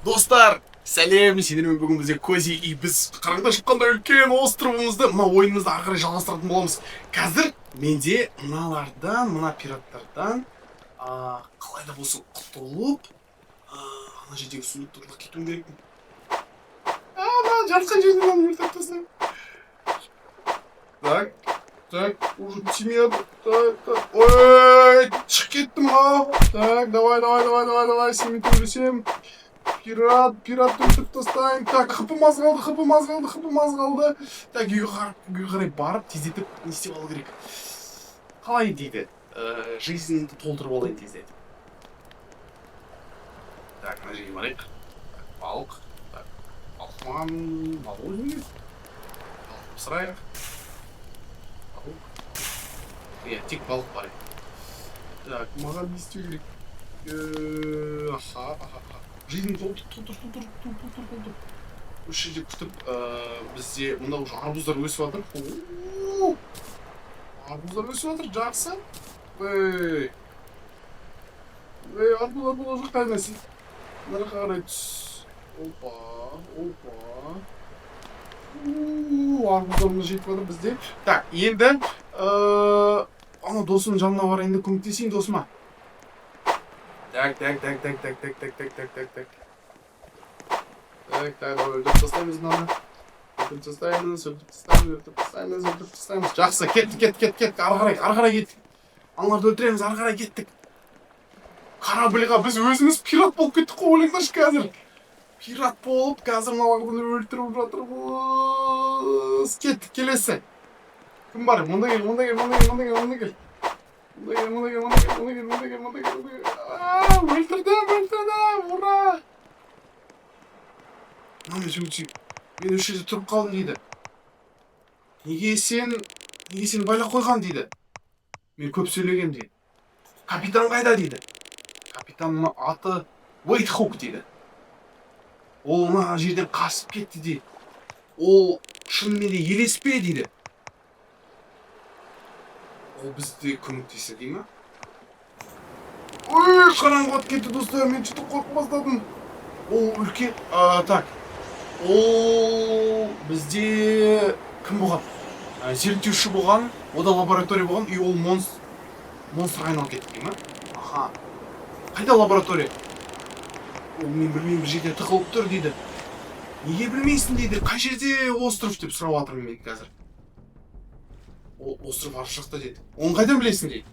Достар, сәлем, сендермен бүгін бізде Кози и біз қараңда шыққандай үлкен островымызды мына ойынымызды ары қарай жалғастыратын боламыз. Қазір менде мына пираттардан қалай да болсын құтылып, ана жердегі суықтарға кетуім керек. Ана жатқан жерден өлтіріп тастаймын. Так, уже тимеді. Так. Ой, шығып кеттім ау. Так, давай, сенімен төбелесем. Пират өлтіріп тастайын. Так, хпым аз қалды. Так, үйге қарай барып, тездетіп не істеп алу керек. Қалай дейді? Жизньді толтырып алайын тездетіп. Так, мына жерге барайық. Балық. Так, балықман, балық өзіңге. Балық пысырайық. Иә, тек балық бар. Так, маған не істеу керек? Жизнь толтыр. Үш жерде күтіп, бізде мұнда уже арбуздар өсіп жатыр. Арбуздар өсіп жатыр, жақсы. Арбуз жоқ қайнайсың. Мына қарай түс. Опа. Арбуздарымыз жетіп жатыр бізде. Так, енді ана досымның жанына барайын да көмектесейін досыма. Так, өлтіріп тастаймыз мынаны. Өлтіріп тастаймыз. Жақсы, кеттік, ары қарай кеттік. Аналарды өлтіреміз, ары қарай кеттік. Корабльға біз өзіміз пират болып кеттік қой, ойлаңдаршы қазір. Пират болып, қазір мыналарды өлтіріп жатырмыз. Кеттік, келесі. Кім бар? Мұнда кел. Өлтірдім, ура! Маме, жігіт, мен үш жерде тұрып қалдым дейді. Неге сен байлап қойған дейді. Мен көп сөйлегем дейді. Капитан қайда дейді. Капитанның аты Уайтхук дейді. Ол мына жерден қашып кетті дейді. Ол шынымен де елес пе дейді. Ол бізде көмектесті дей ма? Ой, қараңғы кетті достар, мен сөйтіп қорқып бастадым. Ол үлкен, так. Ол бізде кім болған? Зерттеуші болған, ода лаборатория болған, и ол монстр айналып кетті дей ма? Аха. Қайда лаборатория? Ол мен білмеймін, бір жерде тығылып тұр дейді. Неге білмейсің дейді, қай жерде остров деп сұрап жатырмын мен қазір. Ол остров арғы жақта дейді. Оны қайдан білесің дейді.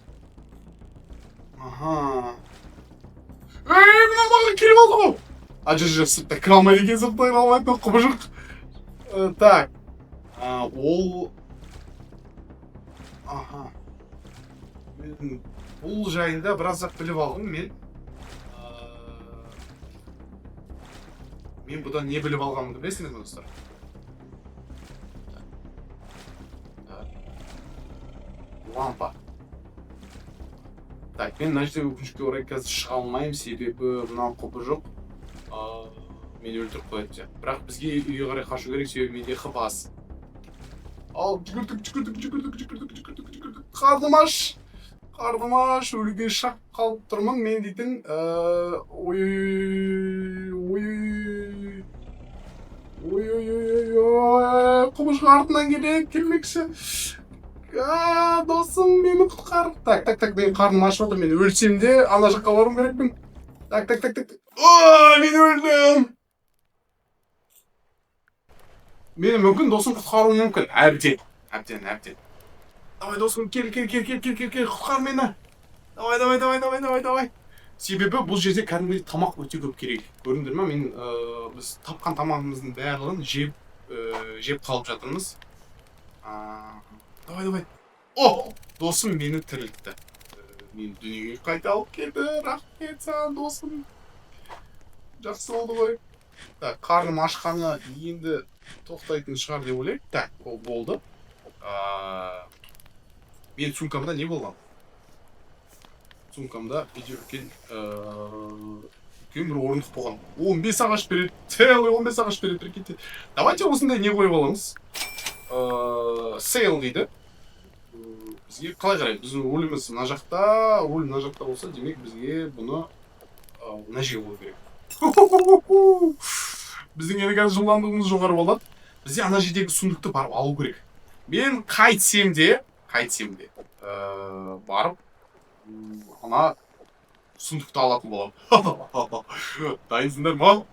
Аха. Мына маған келіп алды ғой. Жоқ, сыртта кіре алмайды екен, сыртта кіре алмайды, құбыжық. Так. Ол... Аха. Бұл жайында біразақ біліп алғым мен. Мен бұдан не біліп алғанымды білесіңдер ме, достар? Лампа. Так, мен мына жерде өкінішке орай қазір шыға алмаймын, себебі мынау құбыжық мені өлтіріп қояды сияқты. Бірақ бізге үйге қарай қашу керек, себебі менде хп аз. Ал, жүгірдік. Қарным аш, өлуге шақ қалып тұрмын. Мен дейтін, құбыжық артынан келмекші. Досым, мені құтқар. Так, мен қарным ашып отыр, мен өлсем де ана жаққа баруым керекпін. Так. Мен өлдім. Мені мүмкін досым құтқаруы мүмкін. Әбден. Давай, досым, кел, құтқар мені. Давай. Себебі бұл жерде кәдімгідей тамақ өте көп керек. Көрдіңдер ме? Біз тапқан тамағымыздың барлығын жеп қалып жатырмыз. Давай. О, досым мені тірілтті. Мен дүниеге қайта алып келді. Рахмет саған, досым. Жақсы болды ғой. Так, қарным ашқаны енді тоқтайтын шығар деп ойлайық. Так, ол болды. Мен сумкамда не болған? Сумкамда үлкен бір орындық болған. 15 ағаш береді. Целый 15 ағаш береді, прикиньте. Давайте осындай не қойып аламыз. Сейл дейді. Бізге қалай қарайды? Біздің руліміз мына жақта болса, демек бізге бұны мына жерге қою керек. Біздің енді қазір жылдамдығымыз жоғары болады. Бізде ана жердегі сундукты барып алу керек. Мен қайтсем де барып ана сундукты алатын боламын. Дайынсыңдар ма?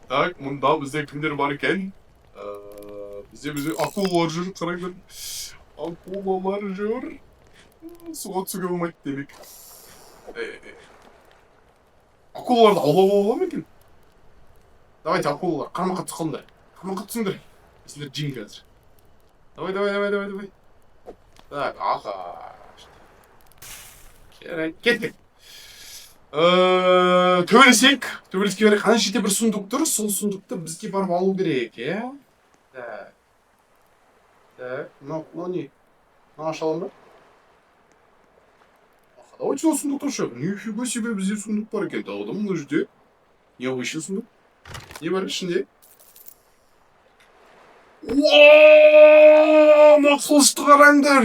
Так, мұнда бізде кімдер бар екен? Бізде акулалар жүр, қараңдар. Акулалар жүр. Суға түсуге болмайды демек. Акулаларды аулауға бола ма екен? Давайте, акулалар, қармаққа тұқылыңдар. Қармаққа түсіңдер. Сендер жең қазір. Давай. Так, аха. Кеттік. Төбелеске керек. Ана жерде бір сундук тұр, сол сундукты бізге барып алу керек, иә? Так, мынау не? Мына аша аламын ба? Давайте сол сундуктан шығайық. Нифига себе, бізде сундук бар екен. Тағы да мына жерде. Необычный сундук. Не бар ішінде? Мына қылышты қараңдар.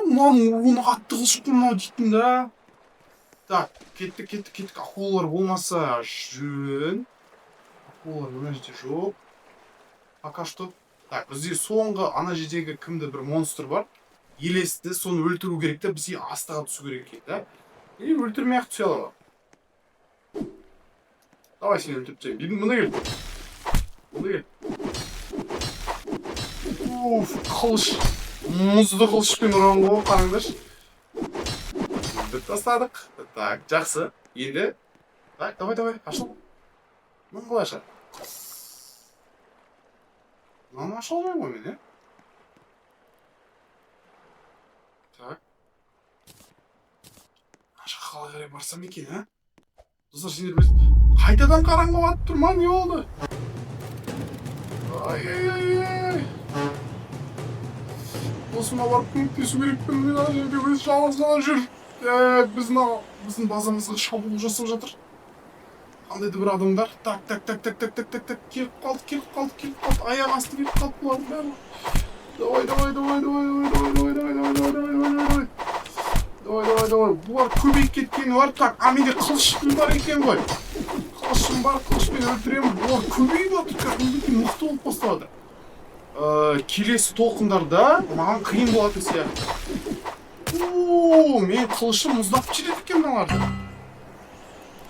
Мынау оны қатты қылыш мынау дейтін да. Так, кеттік. Акулалар болмаса жөн. Акулалар мына жерде жоқ. Пока что. Так, бізде соңғы ана жердегі кімді бір монстр бар. Елесті, соны өлтіру керек та, бізге астыға түсу керек екен, да? Или өлтірмей-ақ түсе алама. Давай сені өлтіріп тастайын. Мына кел. Қылыш. Мұзды қылышпен ұрған ғой, қараңдаршы. Бүт тастадық. Так, жақсы. Енді. Так, давай, ашыл. Мына қалай ашар? Мынаны аша алмаймын ғой мен, е? Так. Аша қалай қарай барсам екен, а? Достар, сендер білесіз. Қайтадан қараңғы батып тұр ма, не болды? Ай. Осыма барып көмектесу керекпін, мен ана жерде өз жалғыз ғана жүр. Біздің базамызға шабуыл жасап жатыр. Қандайды бір адамдар. Так. Келіп қалды. Аяқ асты келіп қалды бұлардың бәрі. Давай. Бұлар көбейіп кеткені бар. Так, менде қылышым бар екен ғой. Қылышпен өлтіремін. Бұлар көбейіп жатыр. Кәдімгідей мықты болып бастады. Келесі толқындарда маған қиын болатын сияқты. Мен қылышым мұздап жүреді екен мыналарды.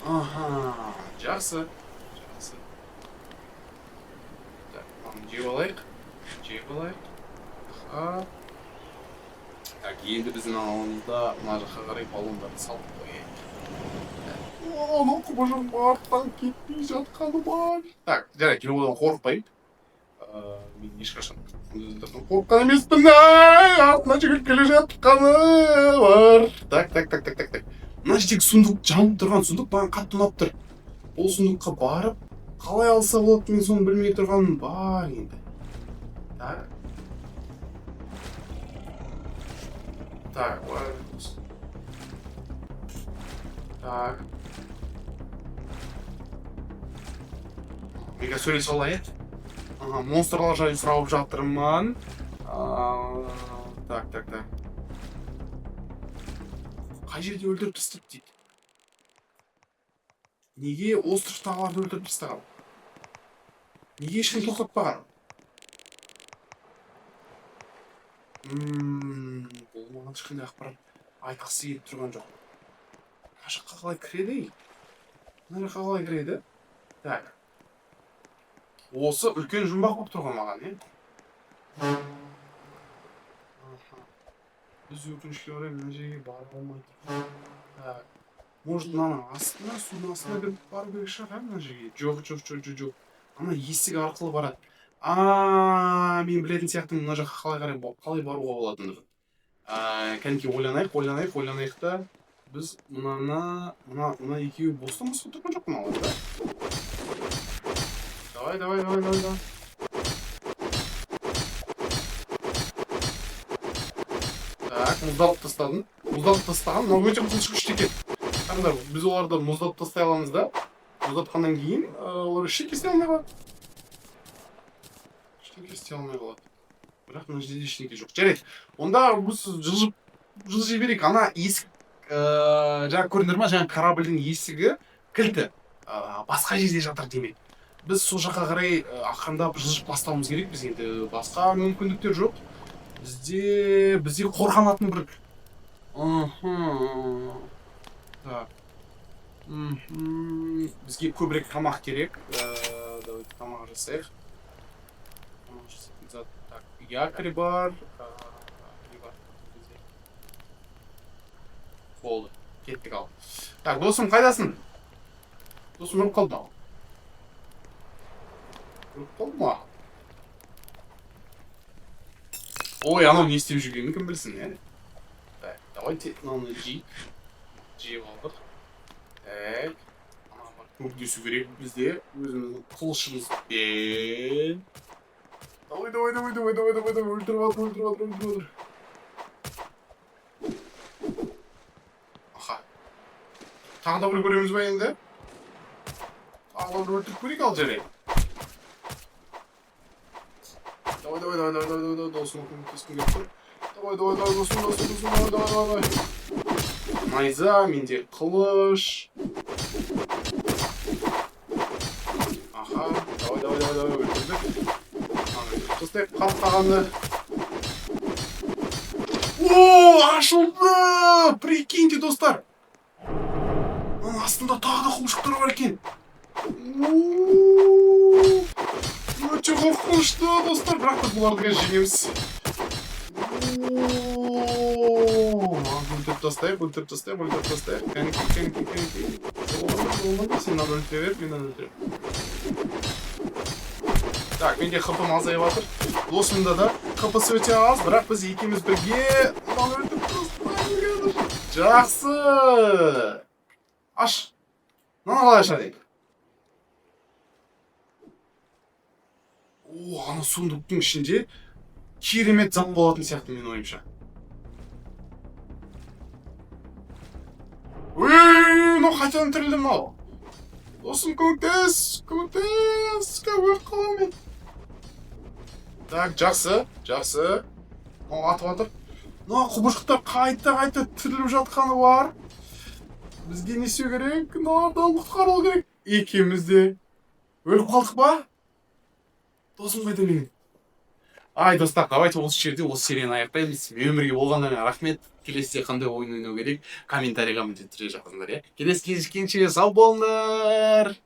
Аха, жақсы. Так, жеп алайық. Так, енді біздің ауылда мына жаққа қарай баллондарды салып қояйық. Анау құбыжың арттан кетпей жатқаны бар. Так, жарайды, одан қорықпайын. Мен ешқашан қорыққан емеспін. Артына жүгіріп келе жатқаны бар. Так. Мына жердегі сундук, жанып тұрған сундук маған қатты ұнап тұр. Ол сундукқа барып, қалай алса болады, мен соны білмей тұрғаным бар енді. Так, Мега сөйлесе алайын. Монстрлар жайын сұрап жатырмын. Так. Қай жерде өлтіріп тастап дейді? Неге островтағыларды өлтіріп тастаған? Неге ешкім тоқтатпаған? Бұл маған ешқандай ақпарат айтқысы келіп тұрған жоқ. Мына жаққа қалай кіреді? Так. Осы үлкен жұмбақ болып тұрған маған, е? Біз өкінішке орай мына жерге барып алмайды. Так. Может, мына астына, судың астына кіріп бару керек шығар, мына жерге? Жоқ. Ана есік арқылы барады. Мен білетін сияқты мына жаққа қалай баруға болатындығын. Кәнекей ойланайық та. Біз мына екеуі бостан тұрған жоқ мыналар, да? Давай. Так, мұздалып тастаған. Мынау өте қылыш күшті екен. Қараңдар, біз оларды мұздалып тастай аламыз да. Мұздатқаннан кейін олар ештеңе істей алмай қалады. Бірақ мына жерде ештеңе жоқ. Жарайды. Онда біз жылжи берейік. Ана есік жаңа көрдіңдер ма? Жаңа корабльдің есігі кілті. басқа жерде жатыр демек. Біз сол жаққа қарай ақырындап жылжып бастауымыз керек. Біз енді басқа мүмкіндіктер жоқ. Бізде қорғанатын бір так. Бізге көбірек тамақ керек. Давайте тамақ жасайық. Так, якорь бар. Болды. Кеттік ал. Так, досым қайдасың? Досым өліп қалды ма? Өліп қалды ма? Ой, анау не істеп жүргенін кім білсін, ә? Так, давайте мынаны жиып алдық. Так. Көмектесу керек бізде өзіміздің қылышымызбен. Давай, өлтіріп отыр. Аха. Тағы да бір көреміз ба енді? Тағы да бір өлтіріп көрейік ал жарай. Давай, досым көмектескім келіп тұр. Давай, досым, давай. Найза, менде қылыш. Аха, давай, өлтірдік. Тастайық қалқағанды. Ооо, ашылды! Прикиньте, достар! Оның астында тағы да құлшықтар бар екен. Өте қорқынышты, достар, бірақ біз бұларды қазір жеңеміз. Өлтіріп тастайық. Кәнекей. Сен мынаны өлтіре бер, мен мынаны өлтірем. Так, менде хп'м азайып жатыр. Досымда да хп'сы өте аз, бірақ біз екеуміз бірге мынаны өлтіріп тастайық. Жақсы! Аш! Мынаны қалай ашайық? Ана сундуктың ішінде керемет зат болатын сияқты мен ойымша. Мынау қайтадан тірілді мынау. Досым, көмектес, өліп қаламын мен. Так, жақсы. Мынау атып жатыр. Мына құбыжықтар қайта тіріліп жатқаны бар. Бізге не істеу керек? Мыналардан құтқару керек. Екеуміз де өліп қалдық па? Досым қайда менің? Ай, достар, давайте осы жерде осы серияны аяқтаймыз. Өмірге болғандарыңа рахмет. Келесіде қандай ойын ойнау керек? Комментарийға міндетті түрде жазыңдар, иә? Келесі кездескенше сау болыңдар.